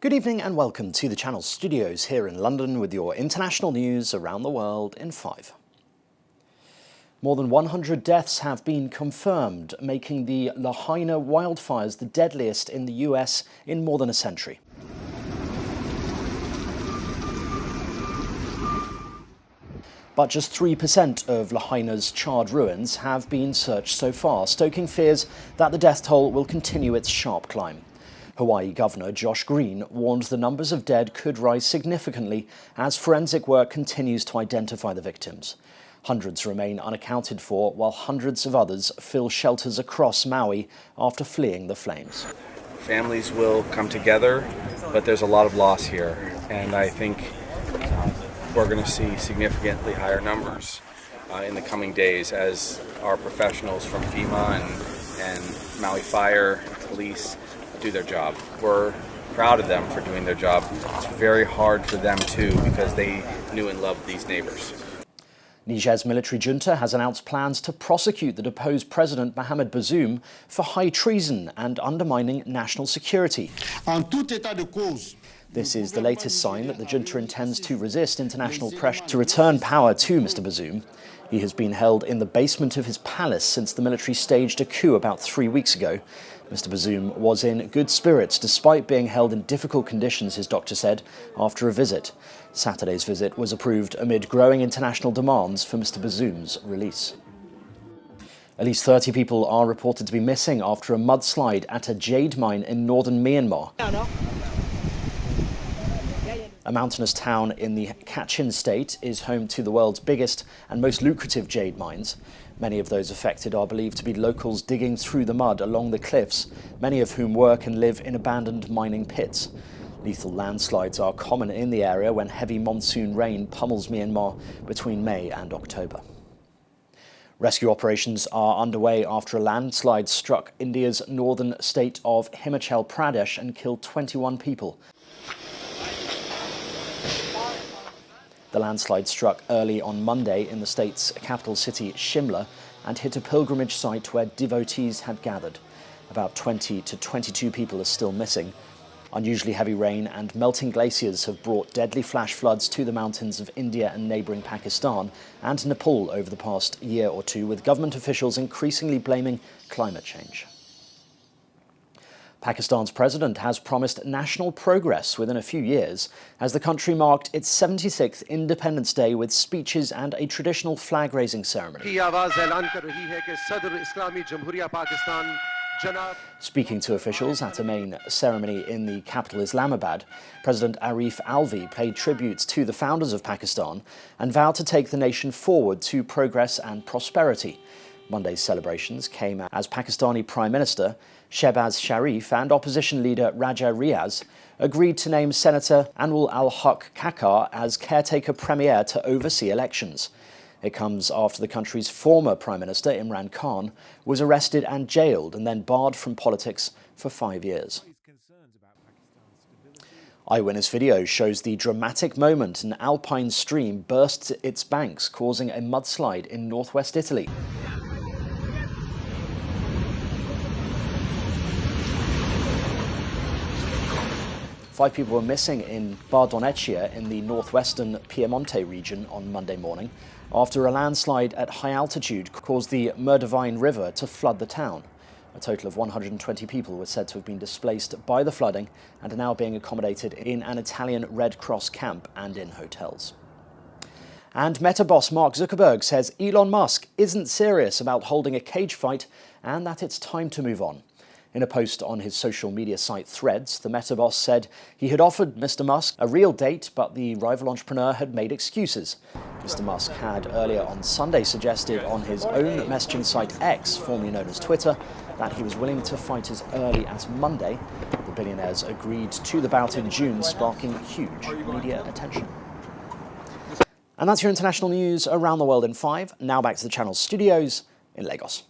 Good evening and welcome to the Channel Studios here in London with your international news around the world in 5. More than 100 deaths have been confirmed, making the Lahaina wildfires the deadliest in the US in more than a century. But just 3% of Lahaina's charred ruins have been searched so far, stoking fears that the death toll will continue its sharp climb. Hawaii Governor Josh Green warned the numbers of dead could rise significantly as forensic work continues to identify the victims. Hundreds remain unaccounted for, while hundreds of others fill shelters across Maui after fleeing the flames. Families will come together, but there's a lot of loss here, and I think we're going to see significantly higher numbers in the coming days as our professionals from FEMA and Maui Fire, police do their job. We're proud of them for doing their job. It's very hard for them too because they knew and loved these neighbors. Niger's military junta has announced plans to prosecute the deposed President Mohamed Bazoum for high treason and undermining national security. This is the latest sign that the junta intends to resist international pressure to return power to Mr. Bazoum. He has been held in the basement of his palace since the military staged a coup about 3 weeks ago. Mr. Bazoum was in good spirits despite being held in difficult conditions, his doctor said, after a visit. Saturday's visit was approved amid growing international demands for Mr. Bazoum's release. At least 30 people are reported to be missing after a mudslide at a jade mine in northern Myanmar. A mountainous town in the Kachin state is home to the world's biggest and most lucrative jade mines. Many of those affected are believed to be locals digging through the mud along the cliffs, many of whom work and live in abandoned mining pits. Lethal landslides are common in the area when heavy monsoon rain pummels Myanmar between May and October. Rescue operations are underway after a landslide struck India's northern state of Himachal Pradesh and killed 21 people. The landslide struck early on Monday in the state's capital city, Shimla, and hit a pilgrimage site where devotees had gathered. About 20 to 22 people are still missing. Unusually heavy rain and melting glaciers have brought deadly flash floods to the mountains of India and neighbouring Pakistan and Nepal over the past year or two, with government officials increasingly blaming climate change. Pakistan's president has promised national progress within a few years as the country marked its 76th Independence Day with speeches and a traditional flag-raising ceremony. Speaking to officials at a main ceremony in the capital Islamabad, President Arif Alvi paid tributes to the founders of Pakistan and vowed to take the nation forward to progress and prosperity. Monday's celebrations came as Pakistani Prime Minister Shehbaz Sharif and opposition leader Raja Riaz agreed to name Senator Anwar al-Haq Kakar as caretaker premier to oversee elections. It comes after the country's former Prime Minister Imran Khan was arrested and jailed and then barred from politics for 5 years. Eyewitness video shows the dramatic moment an alpine stream bursts its banks, causing a mudslide in northwest Italy. 5 people were missing in Bardonecchia in the northwestern Piemonte region on Monday morning after a landslide at high altitude caused the Murdavine River to flood the town. A total of 120 people were said to have been displaced by the flooding and are now being accommodated in an Italian Red Cross camp and in hotels. And Meta boss Mark Zuckerberg says Elon Musk isn't serious about holding a cage fight and that it's time to move on. In a post on his social media site Threads, the Meta boss said he had offered Mr. Musk a real date, but the rival entrepreneur had made excuses. Mr. Musk had earlier on Sunday suggested on his own messaging site X, formerly known as Twitter, that he was willing to fight as early as Monday. The billionaires agreed to the bout in June, sparking huge media attention. And that's your international news around the world in 5. Now back to the Channel Studios in Lagos.